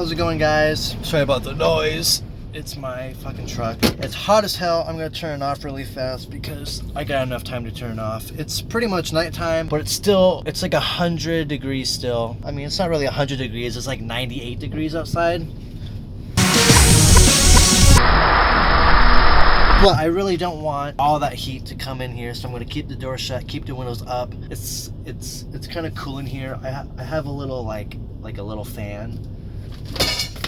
How's it going, guys? Sorry about the noise. It's my fucking truck. It's hot as hell. I'm gonna turn it off really fast because I got enough time to turn it off. It's pretty much nighttime, but it's like 100 degrees still. I mean, it's not really 100 degrees. It's like 98 degrees outside. But I really don't want all that heat to come in here, so I'm gonna keep the door shut, keep the windows up. It's kind of cool in here. I have a little like a little fan.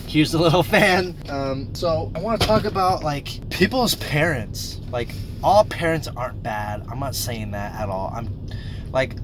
Here's the little fan. So I want to talk about like people's parents. Like, all parents aren't bad. I'm not saying that at all. I'm like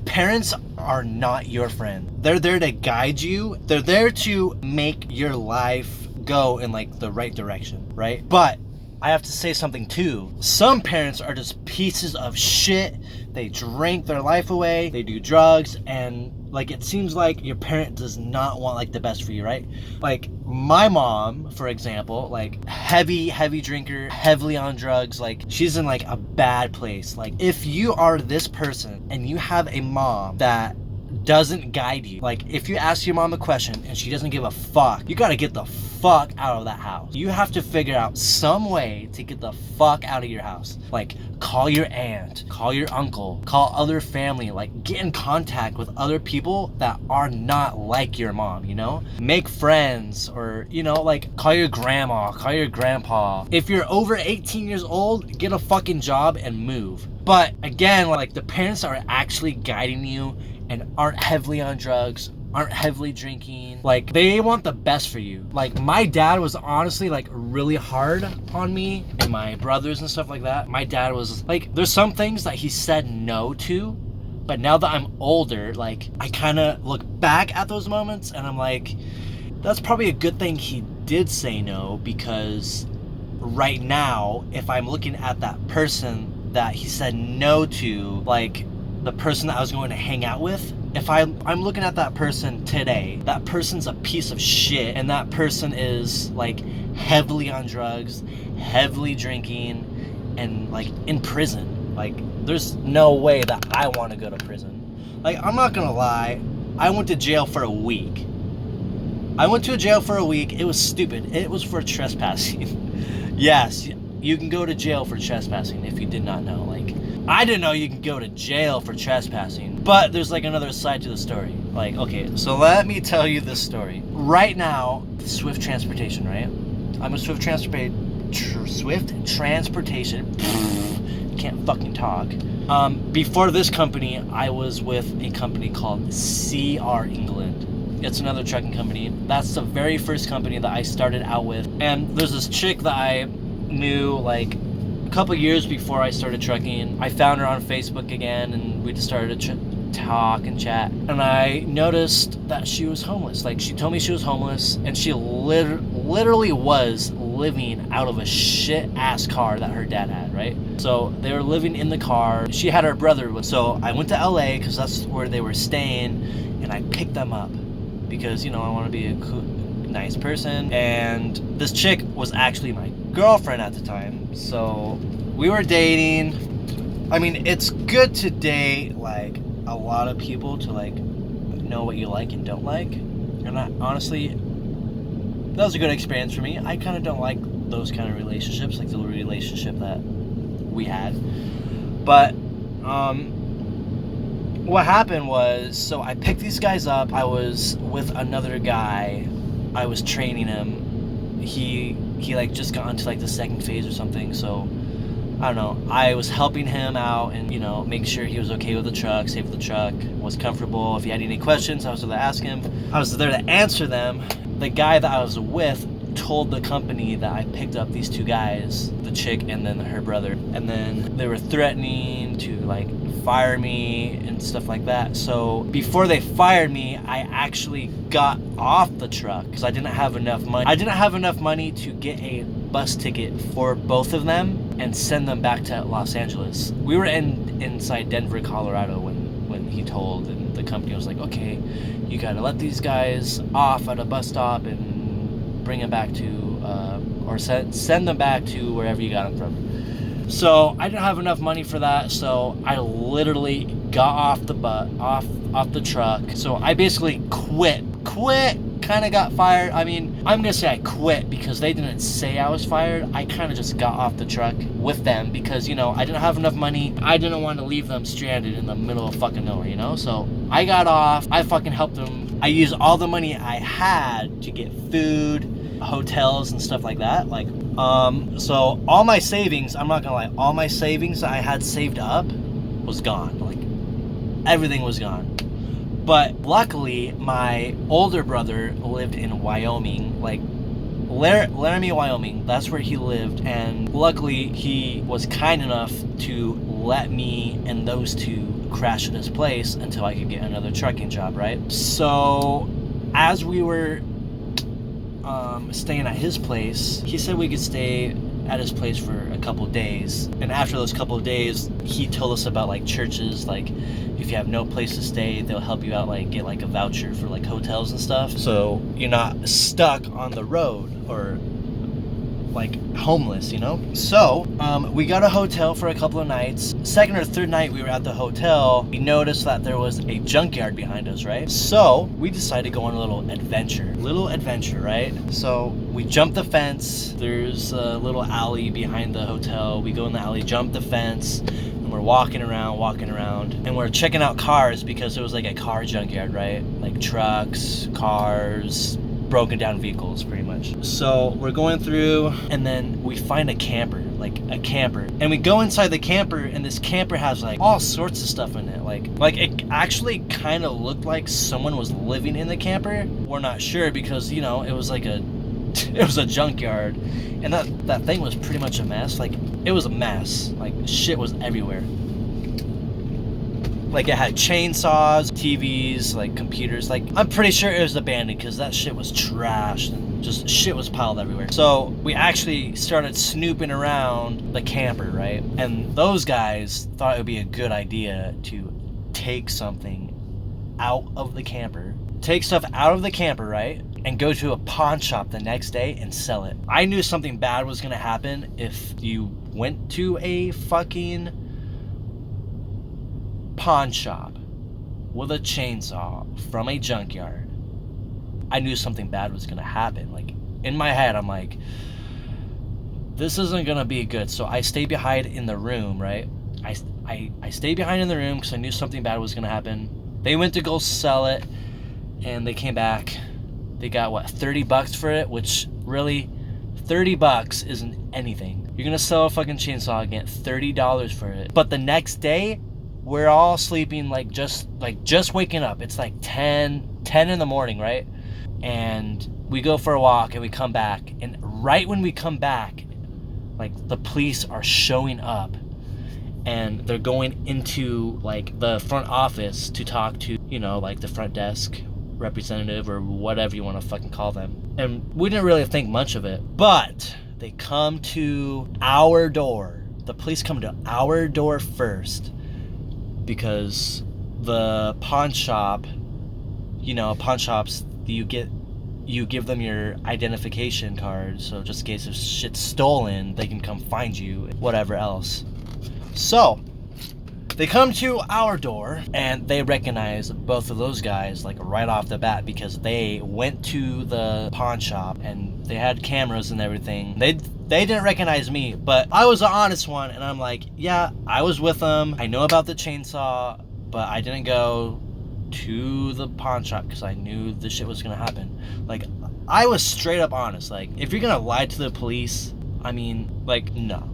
parents are not your friend. They're there to guide you. They're there to make your life go in like the right direction, right? But I have to say something too. Some parents are just pieces of shit. They drink their life away. They do drugs, and like it seems like your parent does not want like the best for you, right? Like my mom, for example, like heavy drinker, heavily on drugs. Like she's in like a bad place. Like if you are this person and you have a mom that doesn't guide you, like if you ask your mom a question and she doesn't give a fuck, you gotta get the fuck out of that house. You have to figure out some way to get the fuck out of your house. Like call your aunt, call your uncle, call other family, like get in contact with other people that are not like your mom, you know? Make friends, or you know, like call your grandma, call your grandpa. If you're over 18 years old, get a fucking job and move. But again, like the parents are actually guiding you and aren't heavily on drugs, aren't heavily drinking. Like they want the best for you. Like my dad was honestly like really hard on me and my brothers and stuff like that. My dad was like, there's some things that he said no to, but now that I'm older, like I kind of look back at those moments and I'm like, that's probably a good thing he did say no, because right now, if I'm looking at that person that he said no to, like the person that I was going to hang out with, if I'm looking at that person today, that person's a piece of shit, and that person is like heavily on drugs, heavily drinking, and like in prison. Like there's no way that I want to go to prison. Like I'm not gonna lie, I went to jail for a week. It was stupid. It was for trespassing. Yes, you can go to jail for trespassing if you did not know. Like I didn't know you can go to jail for trespassing, but there's like another side to the story. Like, okay, so let me tell you this story. Right now, Swift Transportation, right? I'm a Swift Transportation. Can't fucking talk. Before this company, I was with a company called CR England. It's another trucking company. That's the very first company that I started out with. And there's this chick that I knew like a couple years before I started trucking. I found her on Facebook again, and we just started to talk and chat. And I noticed that she was homeless. Like she told me she was homeless, and she literally was living out of a shit ass car that her dad had, right? So they were living in the car. She had her brother with. So I went to LA because that's where they were staying, and I picked them up because, you know, I want to be a cool, nice person. And this chick was actually my girlfriend at the time, so we were dating. I mean, it's good to date like a lot of people to like know what you like and don't like, and I honestly, that was a good experience for me. I kind of don't like those kind of relationships, like the relationship that we had. But what happened was, so I picked these guys up. I was with another guy. I was training him. He like just got into like the second phase or something, so I don't know. I was helping him out and, you know, make sure he was okay with the truck, safe with the truck, was comfortable. If he had any questions, I was there to ask him. I was there to answer them. The guy that I was with told the company that I picked up these two guys, the chick and then her brother, and then they were threatening to like fire me and stuff like that. So before they fired me, I actually got off the truck because I didn't have enough money. I didn't have enough money to get a bus ticket for both of them and send them back to Los Angeles. We were inside Denver, Colorado when he told, and the company was like, okay, you gotta let these guys off at a bus stop and bring them back to or send them back to wherever you got them from. So I didn't have enough money for that, so I literally got off the truck. So I basically quit kind of got fired. I mean, I'm gonna say I quit because they didn't say I was fired. I kind of just got off the truck with them because, you know, I didn't have enough money. I didn't want to leave them stranded in the middle of fucking nowhere, you know? So I got off. I fucking helped them. I used all the money I had to get food, hotels, and stuff like that. Like, so all my savings, I'm not gonna lie, all my savings I had saved up was gone. Like, everything was gone. But luckily, my older brother lived in Wyoming, like Laramie, Wyoming. That's where he lived. And luckily, he was kind enough to let me and those two crash at his place until I could get another trucking job, right? So as we were staying at his place, he said we could stay at his place for a couple days. And after those couple of days, he told us about like churches, like if you have no place to stay, they'll help you out, like get like a voucher for like hotels and stuff, so you're not stuck on the road or like homeless, you know? So we got a hotel for a couple of nights. Second or third night we were at the hotel, we noticed that there was a junkyard behind us, right? So we decided to go on a little adventure, right? So we jumped the fence. There's a little alley behind the hotel. We go in the alley, jump the fence, and we're walking around, and we're checking out cars because it was like a car junkyard, right? Like trucks, cars, broken down vehicles, pretty much. So we're going through, and then we find a camper, and we go inside the camper, and this camper has like all sorts of stuff in it. Like it actually kind of looked like someone was living in the camper. We're not sure because, you know, it was a junkyard, and that thing was pretty much a mess. Like, it was a mess. Like, shit was everywhere. Like, it had chainsaws, TVs, like computers. Like, I'm pretty sure it was abandoned because that shit was trashed and just shit was piled everywhere. So we actually started snooping around the camper, right? And those guys thought it would be a good idea to take something out of the camper. Take stuff out of the camper, right? And go to a pawn shop the next day and sell it. I knew something bad was gonna happen if you went to a fucking pawn shop with a chainsaw from a junkyard. I knew something bad was gonna happen. Like, in my head, I'm like, this isn't gonna be good. So I stayed behind in the room, right? I stayed behind in the room because I knew something bad was gonna happen. They went to go sell it, and they came back. They got what, $30 for it, which really, $30 isn't anything. You're gonna sell a fucking chainsaw and get $30 for it. But the next day, we're all sleeping, just waking up. It's like 10 in the morning, right? And we go for a walk and we come back. And right when we come back, like, the police are showing up, and they're going into like the front office to talk to, you know, like the front desk representative or whatever you want to fucking call them. And we didn't really think much of it, but they come to our door. The police come to our door first because the pawn shop, you know, pawn shops, you give them your identification card, so just in case if shit's stolen, they can come find you, whatever else. So they come to our door, and they recognize both of those guys, like, right off the bat, because they went to the pawn shop and they had cameras and everything. They didn't recognize me, but I was the honest one, and I'm like, yeah, I was with them. I know about the chainsaw, but I didn't go to the pawn shop because I knew this shit was gonna happen. Like, I was straight up honest. Like, if you're gonna lie to the police, I mean, like, no.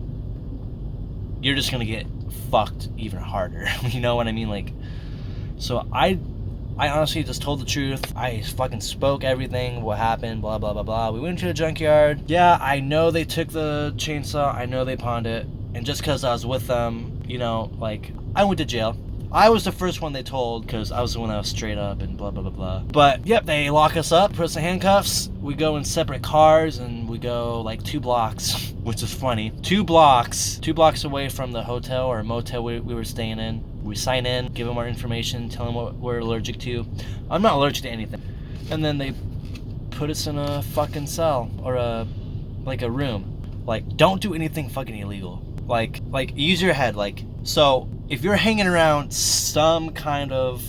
You're just gonna get fucked even harder. You know what I mean? Like, so I honestly just told the truth. I fucking spoke everything, what happened, blah, blah, blah, blah. We went to the junkyard. Yeah, I know they took the chainsaw. I know they pawned it. And just because I was with them, you know, like, I went to jail. I was the first one they told because I was the one that was straight up and blah, blah, blah, blah. But, yep, they lock us up, put us in handcuffs. We go in separate cars, and we go, like, 2 blocks, which is funny. 2 blocks away from the hotel or motel we were staying in. We sign in, give them our information, tell them what we're allergic to. I'm not allergic to anything. And then they put us in a fucking cell or a room. Like, don't do anything fucking illegal. Like, use your head. Like, so if you're hanging around some kind of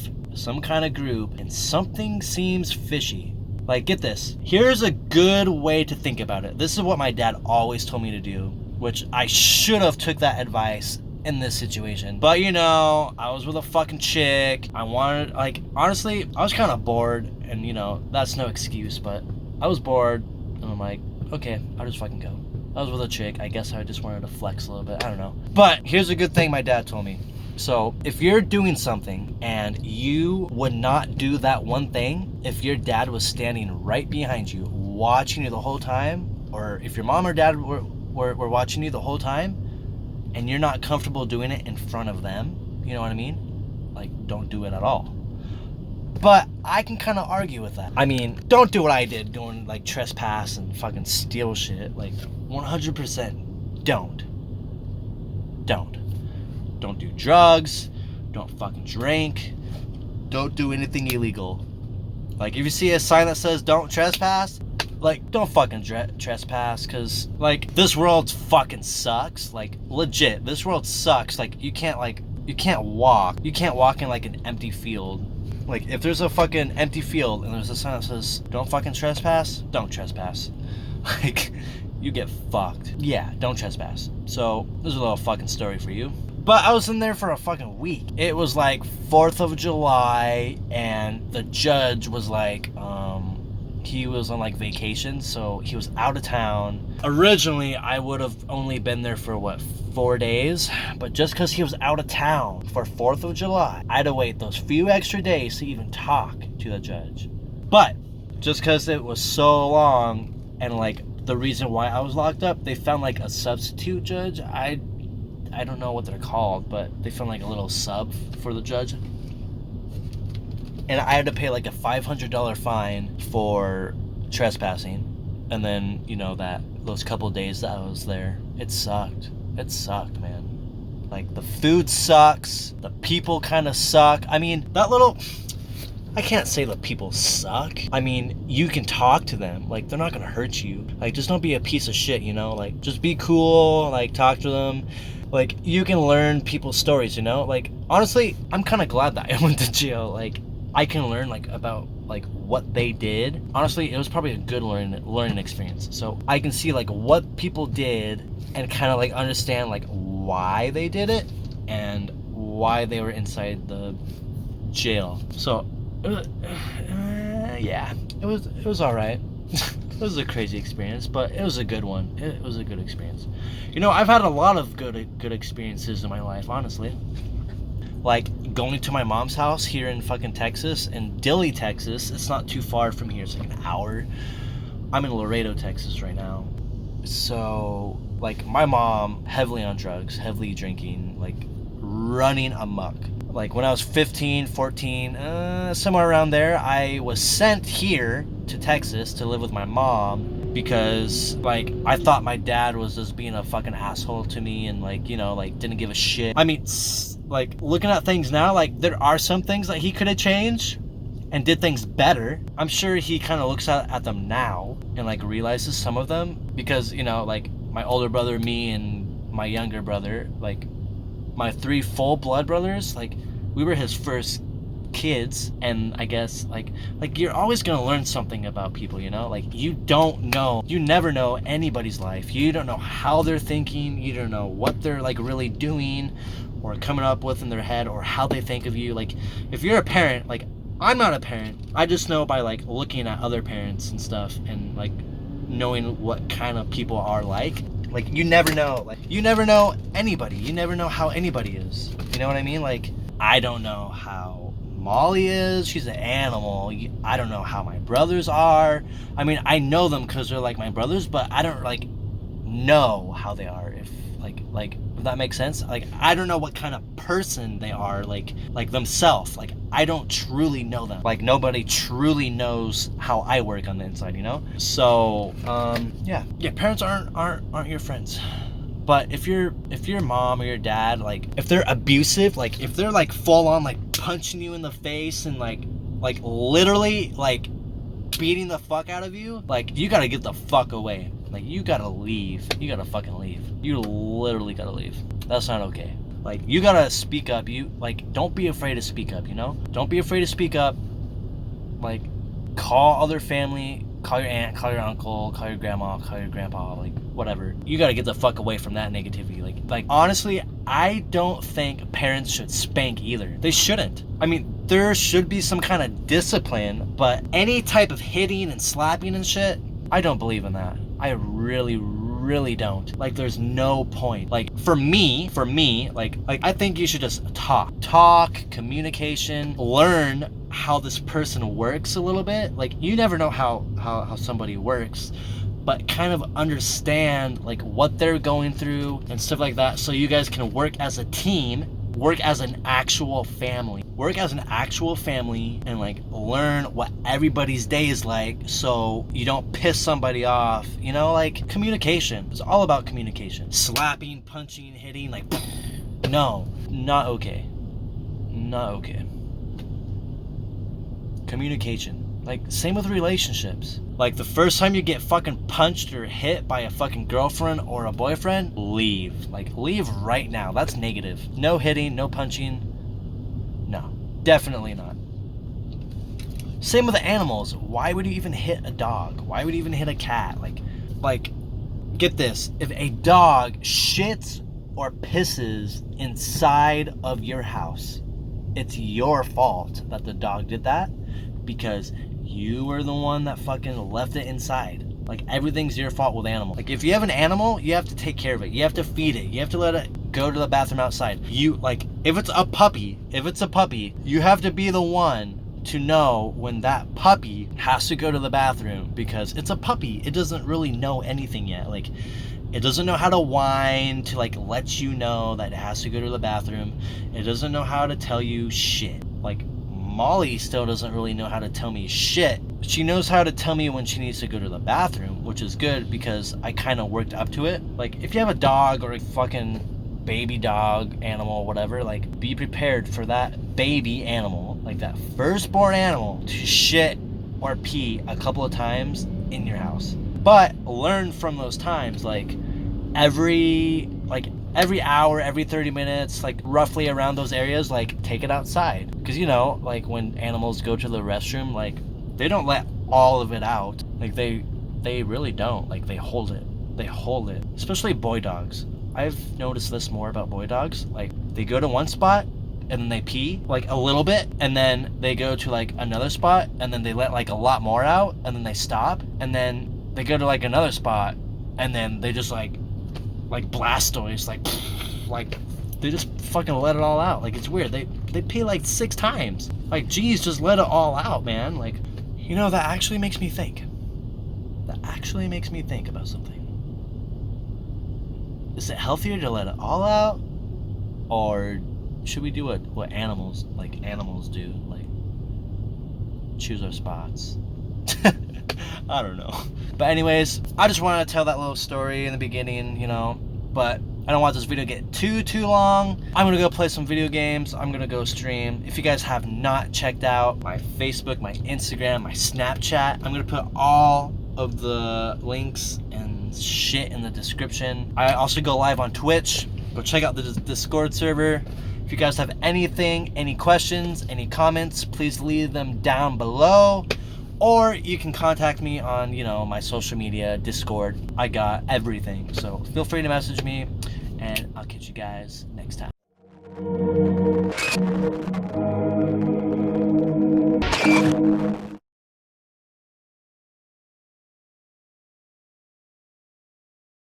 group and something seems fishy, Like, get this. Here's a good way to think about it. This is what my dad always told me to do, which I should have took that advice in this situation. But, you know, I was with a fucking chick. I wanted, like, honestly, I was kind of bored. And, you know, that's no excuse, but I was bored. And I'm like, okay, I'll just fucking go. I was with a chick. I guess I just wanted to flex a little bit. I don't know. But here's a good thing my dad told me. So if you're doing something and you would not do that one thing, if your dad was standing right behind you, watching you the whole time, or if your mom or dad were watching you the whole time, and you're not comfortable doing it in front of them, you know what I mean? Like, don't do it at all. But I can kind of argue with that. I mean, don't do what I did, doing like trespass and fucking steal shit. Like, 100% don't. Don't do drugs. Don't fucking drink. Don't do anything illegal. Like, if you see a sign that says don't trespass, like, don't fucking trespass, because, like, this world fucking sucks. Like, legit, this world sucks. Like, you can't walk. You can't walk in, like, an empty field. Like, if there's a fucking empty field and there's a sign that says don't fucking trespass, don't trespass. Like, you get fucked. Yeah, don't trespass. So, there's a little fucking story for you. But I was in there for a fucking week. It was like 4th of July, and the judge was like, he was on like vacation, so he was out of town. Originally, I would have only been there for 4 days, but just because he was out of town for 4th of July, I had to wait those few extra days to even talk to the judge. But just because it was so long, and like the reason why I was locked up, they found like a substitute judge. I don't know what they're called, but they found like a little sub for the judge. And I had to pay like a $500 fine for trespassing. And then, you know, those couple days that I was there, it sucked. It sucked, man. Like, the food sucks. The people kind of suck. I mean, I can't say that people suck. I mean, you can talk to them. Like, they're not going to hurt you. Like, just don't be a piece of shit, you know? Like, just be cool. Like, talk to them. Like, you can learn people's stories, you know? Like, honestly, I'm kind of glad that I went to jail. Like, I can learn, like, about, like, what they did. Honestly, it was probably a good learning experience. So I can see, like, what people did and kind of, like, understand, like, why they did it and why they were inside the jail. So, yeah, it was all right. It was a crazy experience, but it was a good one. It was a good experience. You know, I've had a lot of good experiences in my life, honestly. Like, going to my mom's house here in fucking Texas, in Dilley, Texas. It's not too far from here. It's like an hour. I'm in Laredo, Texas right now. So, like, my mom, heavily on drugs, heavily drinking, like, running amok. Like, when I was 15, 14, somewhere around there, I was sent here to Texas to live with my mom because, like, I thought my dad was just being a fucking asshole to me and, like, you know, like, didn't give a shit. I mean, like, looking at things now, like, there are some things that he could have changed and did things better. I'm sure he kind of looks at them now and, like, realizes some of them because, you know, like, my older brother, me, and my younger brother, like, my 3 full blood brothers, like, we were his first kids, and I guess, like you're always gonna learn something about people, you know? Like, you never know anybody's life. You don't know how they're thinking, you don't know what they're, like, really doing or coming up with in their head, or how they think of you. Like, if you're a parent, like, I'm not a parent, I just know by, like, looking at other parents and stuff, and, like, knowing what kind of people are like, you never know. Like, you never know anybody. You never know how anybody is. You know what I mean? Like, I don't know how Molly is. She's an animal. I don't know how my brothers are. I mean, I know them because they're, like, my brothers, but I don't, like, know how they are. If that makes sense. Like, I don't know what kind of person they are, like themselves. Like, I don't truly know them. Like, nobody truly knows how I work on the inside, you know? So, yeah, parents aren't your friends. But if your mom or your dad, like, if they're abusive, like, if they're, like, full on, like, punching you in the face and, like literally, like, beating the fuck out of you, like, you gotta get the fuck away. Like, you gotta leave. You gotta fucking leave. You literally gotta leave. That's not okay. Like, you gotta speak up. You, like, don't be afraid to speak up, you know? Don't be afraid to speak up. Like, call other family, call your aunt, call your uncle, call your grandma, call your grandpa, like whatever. You gotta get the fuck away from that negativity. Like honestly, I don't think parents should spank either. They shouldn't. I mean, there should be some kind of discipline, but any type of hitting and slapping and shit, I don't believe in that. I really don't. Like, there's no point. Like, for me, like I think you should just talk, communication, learn how this person works a little bit. Like, you never know how somebody works, but kind of understand like what they're going through and stuff like that, so you guys can work as a team, work as an actual family, and like learn what everybody's day is like, so you don't piss somebody off. You know, like, communication. It's all about communication. Slapping, punching, hitting, like, no, not okay. Communication. Like, same with relationships. Like, the first time you get fucking punched or hit by a fucking girlfriend or a boyfriend, leave. Like, leave right now. That's negative. No hitting, no punching. No, definitely not. Same with the animals. Why would you even hit a dog? Why would you even hit a cat? Like, get this. If a dog shits or pisses inside of your house, it's your fault that the dog did that, because you were the one that fucking left it inside. Like, everything's your fault with animals. Like, if you have an animal, you have to take care of it. You have to feed it. You have to let it go to the bathroom outside. You, like, if it's a puppy, you have to be the one to know when that puppy has to go to the bathroom, because it's a puppy. It doesn't really know anything yet. Like, it doesn't know how to whine to like let you know that it has to go to the bathroom. It doesn't know how to tell you shit. Like, Molly still doesn't really know how to tell me shit. She knows how to tell me when she needs to go to the bathroom, which is good because I kind of worked up to it. Like, if you have a dog or a fucking baby dog, animal, whatever, like, be prepared for that baby animal, like that firstborn animal, to shit or pee a couple of times in your house. But learn from those times. Like, every hour, every 30 minutes, like roughly around those areas, like, take it outside. Because, you know, like, when animals go to the restroom, like, they don't let all of it out. Like, they really don't. Like, they hold it. Especially boy dogs. I've noticed this more about boy dogs. Like, they go to one spot and then they pee like a little bit, and then they go to like another spot and then they let like a lot more out, and then they stop, and then they go to like another spot and then they just like Blastoise, like they just fucking let it all out. Like, it's weird. They pee like 6 times. Like, geez, just let it all out, man. Like, you know, that actually makes me think about something. Is it healthier to let it all out, or should we do what animals do, like choose our spots? I don't know. But anyways, I just wanted to tell that little story in the beginning, you know, but I don't want this video to get too long. I'm gonna go play some video games. I'm gonna go stream. If you guys have not checked out my Facebook, my Instagram, my Snapchat, I'm gonna put all of the links and shit in the description. I also go live on Twitch. Go check out the Discord server. If you guys have anything, any questions, any comments, please leave them down below. Or you can contact me on, you know, my social media, Discord. I got everything. So feel free to message me, and I'll catch you guys next time.